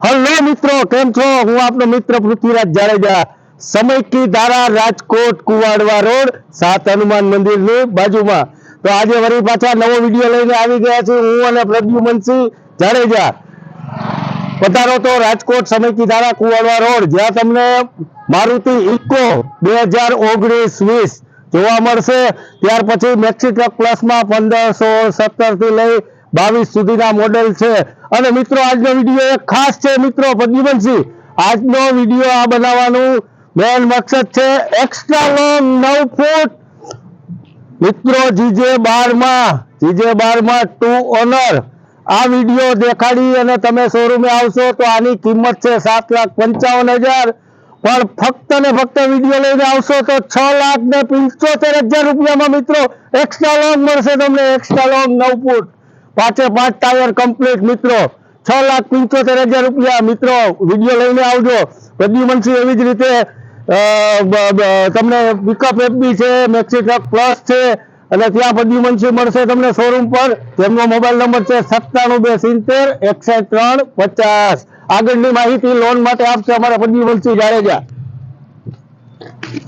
Hello मित्रों, केम छो? हूँ आपनो मित्र पृथ्वीराज जाडेजा। समय की धारा राजकोट कुवाडवा रोड 7 हनुमान मंदिर ની બાજુમાં। તો આજે વળી પાછા નવો વિડિયો લઈને આવી ગયા છે હું અને પ્રદ્યુમનસિંહ જાડેજા। પધારો તો રાજકોટ સમય કી ધારા કુવાડવા રોડ, જ્યાં તમને મારુતિ ઇકો 2019-20 જોવા મળશે। ત્યાર પછી મેક્સી ટ્રક પ્લસમાં 1517 થી લઈ 22 સુધીના મોડેલ છે। અને મિત્રો આજનો વિડિયો એક ખાસ છે મિત્રો પ્રદ્યુમનસિંહ। આજનો વિડિયો આ બનાવવાનું મેન મકસદ છે એક્સ્ટ્રા લોંગ 9 ફૂટ મિત્રો જીજે 12 માં 2 ઓનર। આ વિડિયો દેખાડી અને તમે શોરૂમે આવશો તો આની કિંમત છે 7,55,000, પણ ફક્ત ને ફક્ત વિડિયો લઈને આવશો તો 6,75,000 રૂપિયામાં મિત્રો એક્સ્ટ્રા લોંગ મળશે તમને। એક્સ્ટ્રા લોંગ 9 ફૂટ 5 ટાયર કમ્પ્લીટ મિત્રો 6,75,000 રૂપિયા। મિત્રો વિડિયો લઈને આવજો પ્રદ્યુમનસિંહ। એવી જ રીતે તમને પિકઅપ એફબી છે, મેક્સી ટ્રક પ્લસ છે, અને ત્યાં પ્રદ્યુમનસિંહ મળશે તમને શોરૂમ પર। તેમનો મોબાઈલ નંબર છે 9772616350। આગળની માહિતી લોન માટે આપશે અમારા પ્રદ્યુમનસિંહ જાડેજા।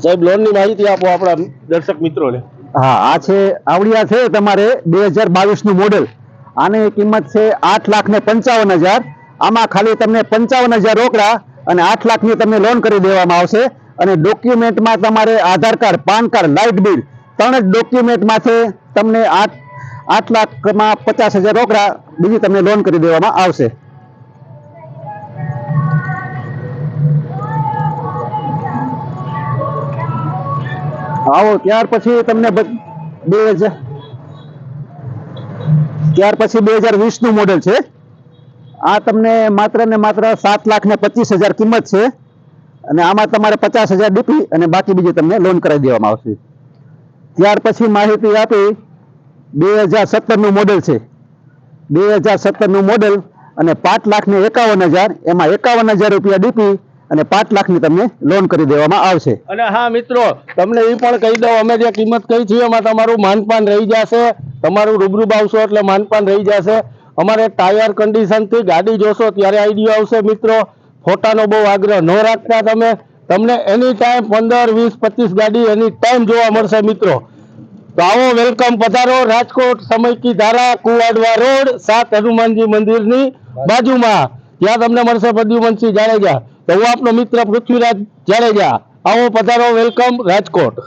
સાહેબ, લોનની માહિતી આપો આપણા દર્શક મિત્રોને। હા, આ છે આવડિયા છે તમારે 2022 નું મોડેલ। આની કિંમત છે 8,55,000। આમાં ખાલી તમને 55,000 રોકડા અને 8 લાખની તમને લોન કરી દેવામાં આવશે। અને ડોક્યુમેન્ટમાં તમારે Aadhaar card, PAN card, light bill 3 જ ડોક્યુમેન્ટમાંથી તમને 8,50,000 રોકડા, બીજી તમને લોન કરી દેવામાં આવશે। આવો ત્યાર પછી તમને 2020 નું મોડેલ છે। આ તમને માત્ર ને માત્ર 7,25,000 કિંમત છે। અને આમાં તમારે 50,000 ડીપી અને બાકી બીજી તમને લોન કરાવી દેવામાં આવશે। ત્યાર પછી માહિતી આપી 2017 નું મોડેલ છે। 2017 નું મોડેલ અને 5,51,000, એમાં 51,000 રૂપિયા ડીપી અને 5 લાખની તમને લોન કરી દેવામાં આવશે। અને હા મિત્રો, તમને એ પણ કહી દઉં, અમે જે કિંમત કહી છે એમાં તમારું માનપાન રહી જશે। તમારું રૂબરૂ આવશો એટલે માનપાન રહી જશે। અમારે ટાયર કન્ડિશન થી ગાડી જોશો ત્યારે આઈડિયા આવશે મિત્રો। ફોટાનો બહુ આગ્રહ ન રાખતા તમે। તમને એની ટાઈમ 15, 20, 25 ગાડી એની ટાઈમ જોવા મળશે મિત્રો। તો આવો, વેલકમ, પધારો રાજકોટ સમય કી ધારા કુવાડવા રોડ 7 હનુમાનજી મંદિરની બાજુમાં, ત્યાં તમને મળશે પ્રદ્યુમનસિંહ જાડેજા। તો હું આપનો મિત્ર પૃથ્વીરાજ જાડેજા। આવો, પધારો, વેલકમ રાજકોટ।